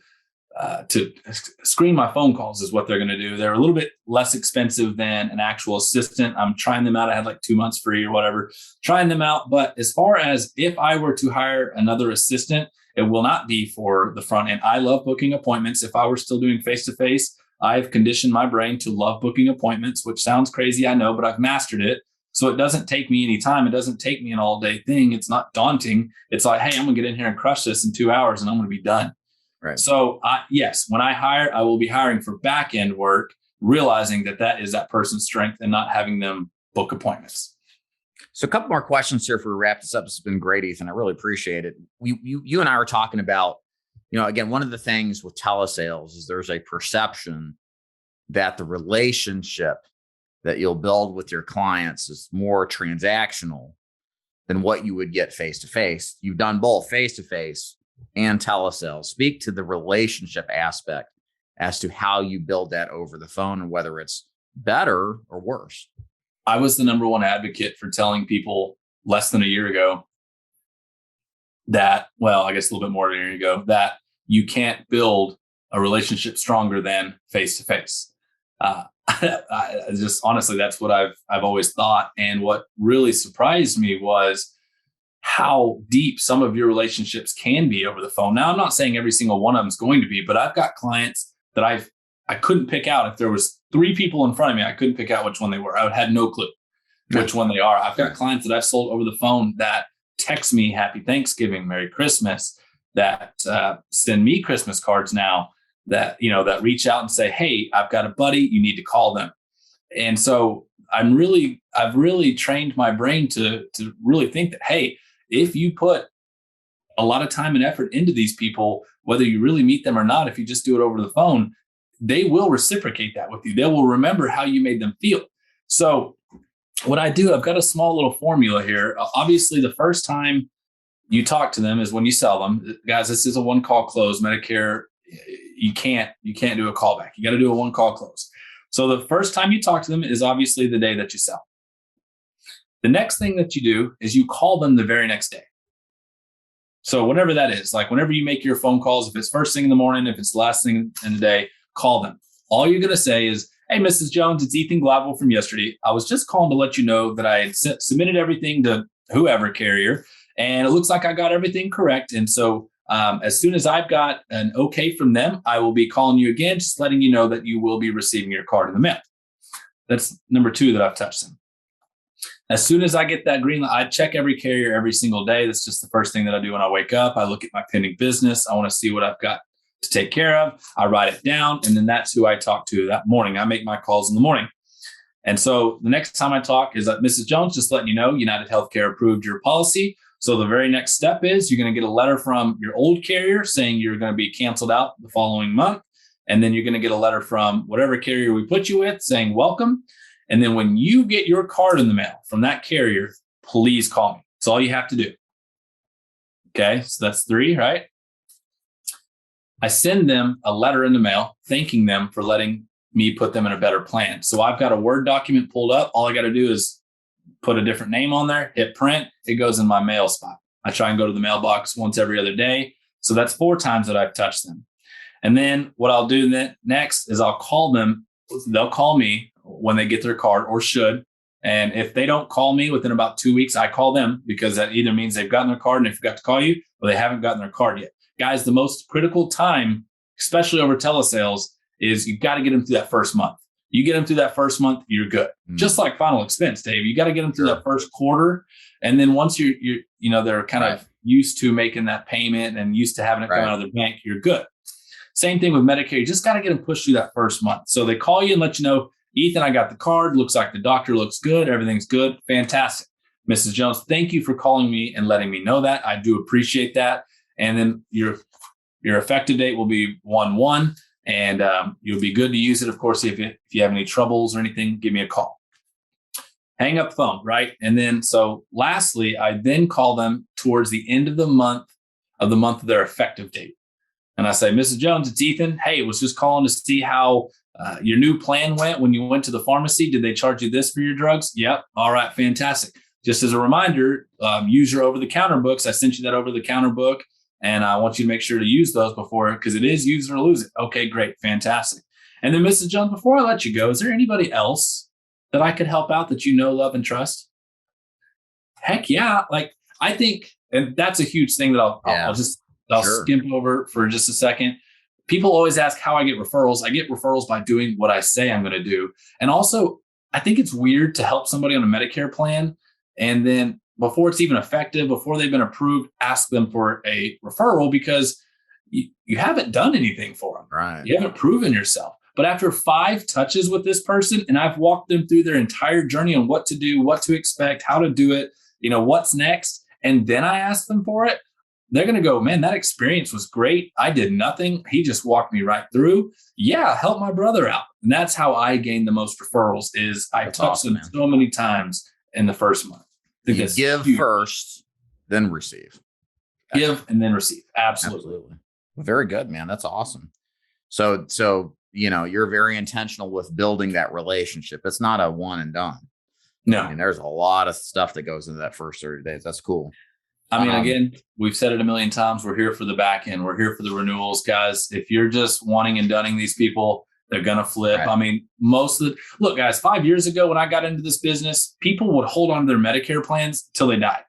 S2: screen my phone calls is what they're going to do. They're a little bit less expensive than an actual assistant. I'm trying them out. I had like 2 months free or whatever, trying them out. But as far as if I were to hire another assistant, it will not be for the front end. I love booking appointments. If I were still doing face-to-face, I've conditioned my brain to love booking appointments, which sounds crazy, I know, but I've mastered it. So it doesn't take me any time. It doesn't take me an all-day thing. It's not daunting. It's like, hey, I'm going to get in here and crush this in 2 hours and I'm going to be done. Right. So yes, when I hire, I will be hiring for back end work, realizing that is that person's strength and not having them book appointments.
S1: So a couple more questions here for we wrap this up. It's been great, Ethan. I really appreciate it. You and I were talking about, again, one of the things with telesales is there's a perception that the relationship that you'll build with your clients is more transactional than what you would get face-to-face. You've done both face-to-face and telesales. Speak to the relationship aspect as to how you build that over the phone and whether it's better or worse.
S2: I was the number one advocate for telling people less than a year ago that, well, I guess a little bit more than a year ago, that you can't build a relationship stronger than face-to-face. I just honestly, that's what I've always thought. And what really surprised me was how deep some of your relationships can be over the phone. Now, I'm not saying every single one of them is going to be, but I've got clients that I couldn't pick out. If there was 3 people in front of me, I couldn't pick out which one they were. I had no clue which one they are. I've got clients that I've sold over the phone that text me Happy Thanksgiving, Merry Christmas, that send me Christmas cards now, that, that reach out and say, hey, I've got a buddy, you need to call them. And so I've really trained my brain to really think that, hey, if you put a lot of time and effort into these people, whether you really meet them or not, if you just do it over the phone, they will reciprocate that with you. They will remember how you made them feel. So what I do, I've got a small little formula here. Obviously, the first time you talk to them is when you sell them. Guys, this is a one-call close. Medicare, you can't do a callback. You got to do a one-call close. So the first time you talk to them is obviously the day that you sell. The next thing that you do is you call them the very next day. So whatever that is, like whenever you make your phone calls, if it's first thing in the morning, if it's last thing in the day, call them. All you're going to say is, hey, Mrs. Jones, it's Ethan Gladwell from yesterday. I was just calling to let you know that I had submitted everything to whoever carrier, and it looks like I got everything correct. And so as soon as I've got an okay from them, I will be calling you again, just letting you know that you will be receiving your card in the mail. That's number 2 that I've touched them. As soon as I get that green light, I check every carrier every single day. That's just the first thing that I do when I wake up. I look at my pending business. I want to see what I've got to take care of. I write it down, and then that's who I talk to that morning. I make my calls in the morning. And so the next time I talk is that Mrs. Jones, just letting you know, United Healthcare approved your policy. So the very next step is you're going to get a letter from your old carrier saying you're going to be canceled out the following month. And then you're going to get a letter from whatever carrier we put you with saying welcome. And then when you get your card in the mail from that carrier, please call me. That's all you have to do. Okay, so that's 3, right? I send them a letter in the mail thanking them for letting me put them in a better plan. So I've got a Word document pulled up. All I got to do is put a different name on there, hit print. It goes in my mail spot. I try and go to the mailbox once every other day. So that's 4 times that I've touched them. And then what I'll do next is I'll call them. They'll call me when they get their card, or should. And if they don't call me within about 2 weeks, I call them, because that either means they've gotten their card and they forgot to call you, or they haven't gotten their card yet. Guys, the most critical time, especially over telesales, is you got to get them through that first month. You get them through that first month, you're good. Just like final expense, Dave. You got to get them through that first quarter. And then once they're kind of used to making that payment and used to having it come out of their bank, you're good. Same thing with Medicare. You just got to get them pushed through that first month. So they call you and let you know, Ethan, I got the card. Looks like the doctor looks good. Everything's good. Fantastic. Mrs. Jones, thank you for calling me and letting me know that. I do appreciate that. And then your effective date will be 1/1, and you'll be good to use it. Of course, if you have any troubles or anything, give me a call. Hang up the phone, right? And then, so lastly, I then call them towards the end of the month of their effective date. And I say, Mrs. Jones, it's Ethan. Hey, was just calling to see how your new plan went when you went to the pharmacy. Did they charge you this for your drugs? Yep. All right. Fantastic. Just as a reminder, use your over-the-counter books. I sent you that over-the-counter book, and I want you to make sure to use those before, because it is use it or lose it. Okay, great. Fantastic. And then, Mrs. Jones, before I let you go, is there anybody else that I could help out that you know, love, and trust? Heck yeah. Like, I think, and that's a huge thing that I'll skim over for just a second. People always ask how I get referrals. I get referrals by doing what I say I'm going to do. And also, I think it's weird to help somebody on a Medicare plan, and then before it's even effective, before they've been approved, ask them for a referral, because you haven't done anything for them.
S1: Right.
S2: You haven't proven yourself. But after 5 touches with this person, and I've walked them through their entire journey on what to do, what to expect, how to do it, what's next, and then I ask them for it, they're going to go, man, that experience was great. I did nothing. He just walked me right through. Yeah, help my brother out. And that's how I gain the most referrals, is I touched them so many times in the first month.
S1: You give
S2: huge.
S1: first, then receive.
S2: Give and then receive. Absolutely.
S1: Very good, man. That's awesome. So, you're very intentional with building that relationship. It's not a one and done.
S2: No.
S1: I mean, there's a lot of stuff that goes into that first 30 days. That's cool.
S2: I mean, again, we've said it a million times. We're here for the back end. We're here for the renewals, guys. If you're just wanting and dunning these people, they're going to flip. Right. I mean, look, guys, 5 years ago when I got into this business, people would hold on to their Medicare plans till they died.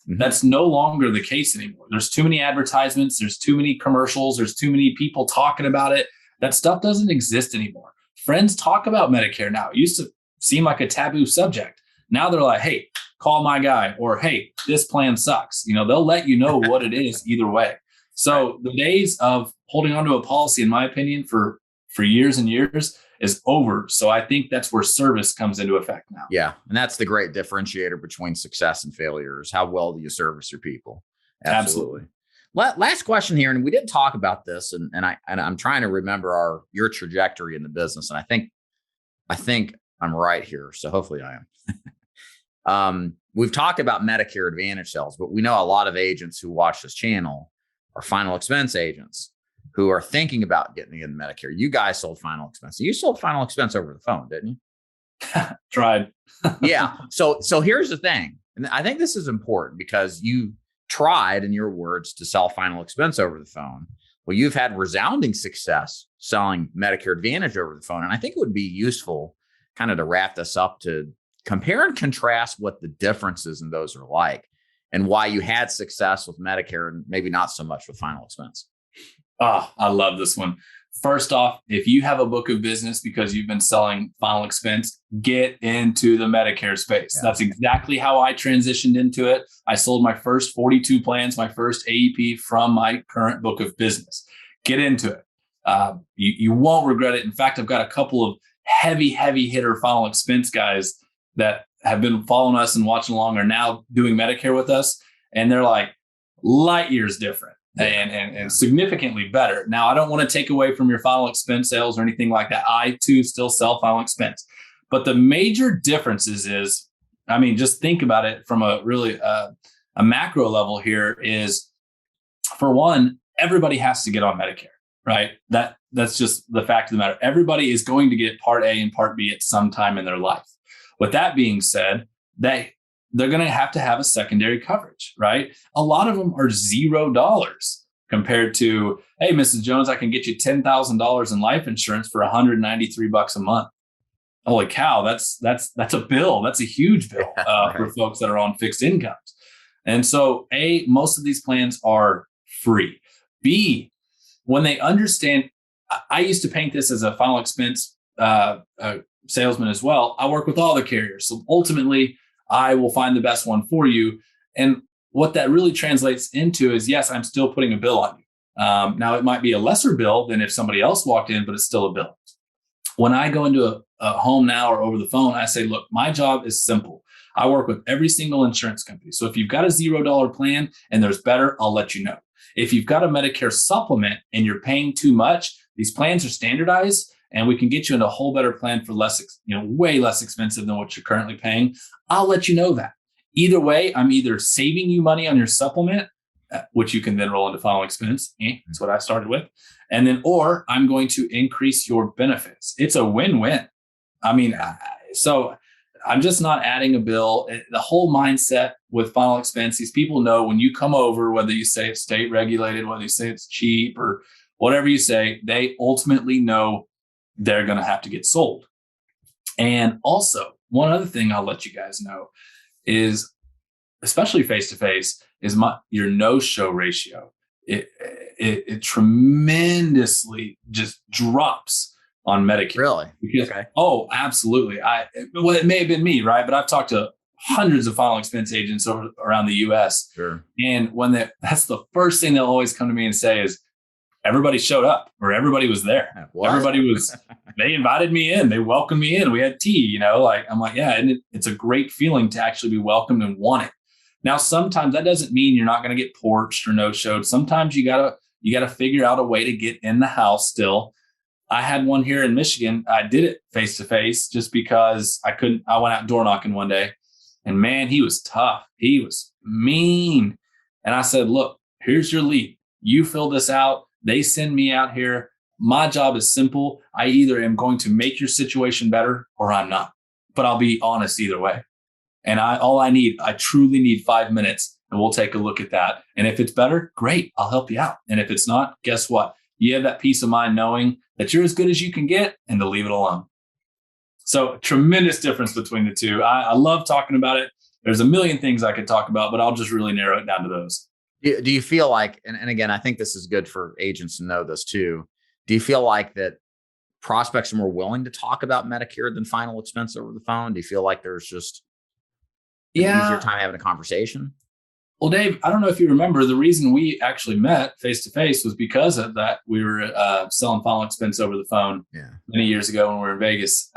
S2: Mm-hmm. That's no longer the case anymore. There's too many advertisements. There's too many commercials. There's too many people talking about it. That stuff doesn't exist anymore. Friends talk about Medicare now. It used to seem like a taboo subject. Now they're like, hey, call my guy, or hey, this plan sucks. They'll let you know what it is either way. So the days of holding onto a policy, in my opinion, for years and years is over. So I think that's where service comes into effect now.
S1: Yeah. And that's the great differentiator between success and failure is how well do you service your people? Absolutely. Last question here. And we did talk about this and I'm trying to remember your trajectory in the business. And I think I'm right here. So hopefully I am. We've talked about Medicare Advantage sales, but we know a lot of agents who watch this channel are final expense agents who are thinking about getting into Medicare. You guys sold final expense. You sold final expense over the phone, didn't you?
S2: Tried.
S1: Yeah. So here's the thing. And I think this is important because you tried, in your words, to sell final expense over the phone. Well, you've had resounding success selling Medicare Advantage over the phone. And I think it would be useful kind of to wrap this up to compare and contrast what the differences in those are like and why you had success with Medicare and maybe not so much with final expense.
S2: Oh, I love this one. First off, if you have a book of business because you've been selling final expense, get into the Medicare space. Yeah. That's exactly how I transitioned into it. I sold my first 42 plans, my first AEP from my current book of business. Get into it. You won't regret it. In fact, I've got a couple of heavy hitter final expense guys that have been following us and watching along are now doing Medicare with us. And they're like light years different. And significantly better. Now, I don't want to take away from your final expense sales or anything like that. I too still sell final expense, but the major differences is, I mean, just think about it from a really a macro level here is, for one, everybody has to get on Medicare, right? That's just the fact of the matter. Everybody is going to get Part A and Part B at some time in their life. With that being said, they're going to have a secondary coverage, right? A lot of them are $0 compared to, hey, Mrs. Jones, I can get you $10,000 in life insurance for $193 a month. Holy cow, that's a bill. That's a huge bill for folks that are on fixed incomes. And so, A, most of these plans are free. B, when they understand, I used to paint this as a final expense salesman as well. I work with all the carriers. So ultimately, I will find the best one for you. And what that really translates into is, yes, I'm still putting a bill on you. Now, it might be a lesser bill than if somebody else walked in, but it's still a bill. When I go into a home now or over the phone, I say, look, my job is simple. I work with every single insurance company. So if you've got a $0 plan and there's better, I'll let you know. If you've got a Medicare supplement and you're paying too much, these plans are standardized. And we can get you into a whole better plan for way less expensive than what you're currently paying. I'll let you know that. Either way, I'm either saving you money on your supplement, which you can then roll into final expense. That's what I started with. And then, or I'm going to increase your benefits. It's a win-win. I mean, so I'm just not adding a bill. The whole mindset with final expense, these people know when you come over, whether you say it's state regulated, whether you say it's cheap or whatever you say, they ultimately know they're going to have to get sold. And also, one other thing I'll let you guys know is, especially face-to-face, is your no-show ratio. It tremendously just drops on Medicare.
S1: Really?
S2: Because, oh, absolutely. It may have been me, right? But I've talked to hundreds of final expense agents around the U.S.
S1: Sure.
S2: And that's the first thing they'll always come to me and say is, everybody showed up, or everybody was there.
S1: What?
S2: Everybody was, they invited me in, they welcomed me in. We had tea, I'm like, yeah. And it's a great feeling to actually be welcomed and wanted. Now, sometimes that doesn't mean you're not going to get porched or no-showed. Sometimes you gotta figure out a way to get in the house still. I had one here in Michigan. I did it face to face just because I went out door knocking one day And man, he was tough. He was mean. And I said, look, here's your lead. You fill this out. They send me out here. My job is simple. I either am going to make your situation better or I'm not, but I'll be honest either way. And I truly need 5 minutes, and we'll take a look at that. And if it's better, great, I'll help you out. And if it's not, guess what? You have that peace of mind knowing that you're as good as you can get and to leave it alone. So tremendous difference between the two. I love talking about it. There's a million things I could talk about, but I'll just really narrow it down to those.
S1: Do you feel like, and again, I think this is good for agents to know this too. Do you feel like that prospects are more willing to talk about Medicare than final expense over the phone? Do you feel like there's just an easier time having a conversation?
S2: Well, Dave, I don't know if you remember, the reason we actually met face to face was because of that. We were selling final expense over the phone many years ago when we were in Vegas.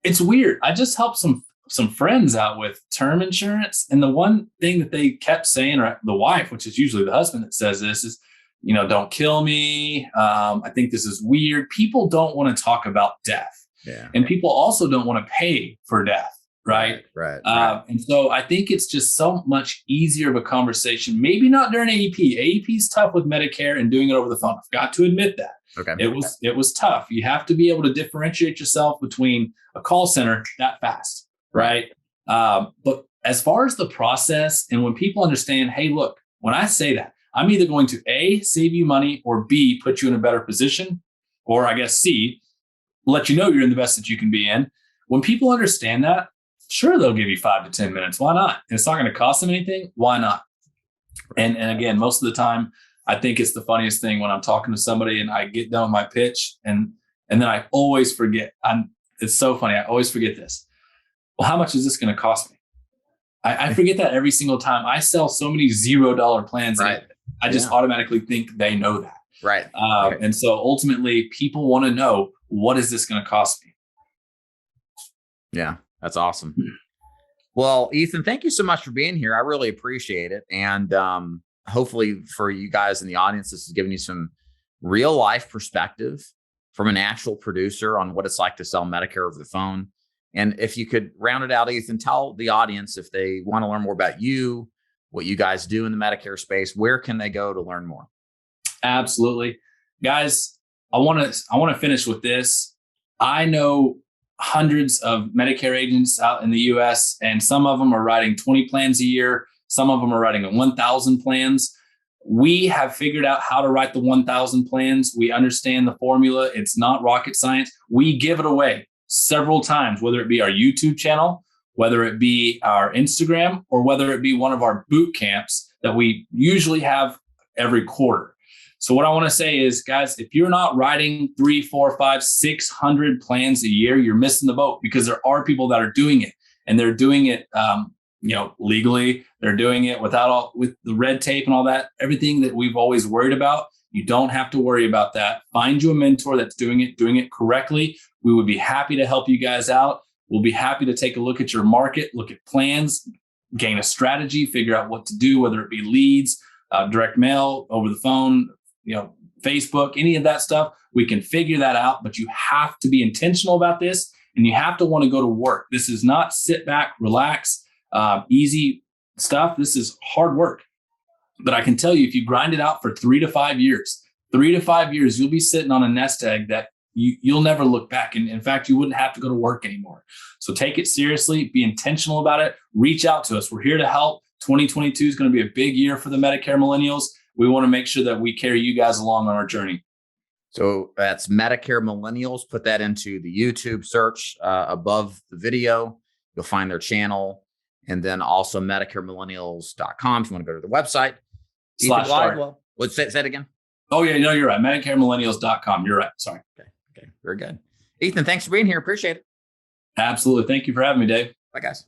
S2: It's weird. I just helped some friends out with term insurance. And the one thing that they kept saying, or the wife, which is usually the husband that says this, is, don't kill me. I think this is weird. People don't want to talk about death. Yeah. And people also don't want to pay for death. Right. And so I think it's just so much easier of a conversation. Maybe not during AEP. AEP is tough with Medicare and doing it over the phone. I've got to admit that. Okay. It was tough. You have to be able to differentiate yourself between a call center that fast. Right. But as far as the process, and when people understand, hey, look, when I say that, I'm either going to A, save you money, or B, put you in a better position, or I guess C, let you know you're in the best that you can be in. When people understand that, sure, they'll give you 5 to 10 minutes. Why not? And it's not going to cost them anything. Why not? And again, most of the time, I think it's the funniest thing when I'm talking to somebody and I get done with my pitch, and then I always forget. It's so funny. I always forget this. Well, how much is this going to cost me? I forget that every single time. I sell so many $0 plans. Right. I just automatically think they know that.
S1: Right.
S2: And so ultimately, people want to know, what is this going to cost me?
S1: Yeah. That's awesome. Well, Ethan, thank you so much for being here. I really appreciate it. And hopefully for you guys in the audience, this is giving you some real life perspective from an actual producer on what it's like to sell Medicare over the phone. And if you could round it out, Ethan, tell the audience if they want to learn more about you, what you guys do in the Medicare space, where can they go to learn more?
S2: Absolutely. Guys, I want to finish with this. I know hundreds of Medicare agents out in the US, and some of them are writing 20 plans a year. Some of them are writing 1,000 plans. We have figured out how to write the 1,000 plans. We understand the formula. It's not rocket science. We give it away several times, whether it be our YouTube channel, whether it be our Instagram, or whether it be one of our boot camps that we usually have every quarter. So what I want to say is, guys, if you're not writing 300, 400, 500, 600 plans a year, you're missing the boat, because there are people that are doing it, and they're doing it, legally. They're doing it with the red tape and all that, everything that we've always worried about. You don't have to worry about that. Find you a mentor that's doing it correctly. We would be happy to help you guys out. We'll be happy to take a look at your market, look at plans, gain a strategy, figure out what to do, whether it be leads, direct mail, over the phone, Facebook, any of that stuff. We can figure that out, but you have to be intentional about this, and you have to want to go to work. This is not sit back, relax, easy stuff. This is hard work. But I can tell you, if you grind it out for 3 to 5 years, you'll be sitting on a nest egg that you'll never look back. And in fact, you wouldn't have to go to work anymore. So take it seriously, be intentional about it. Reach out to us. We're here to help. 2022 is going to be a big year for the Medicare millennials. We want to make sure that we carry you guys along on our journey.
S1: So that's Medicare Millennials. Put that into the YouTube search above the video. You'll find their channel. And then also MedicareMillennials.com if you want to go to the website.
S2: /start.
S1: Say that again.
S2: Oh, yeah, no, you're right. MedicareMillennials.com. You're right. Sorry.
S1: Okay. Very good. Ethan, thanks for being here. Appreciate it.
S2: Absolutely. Thank you for having me, Dave.
S1: Bye, guys.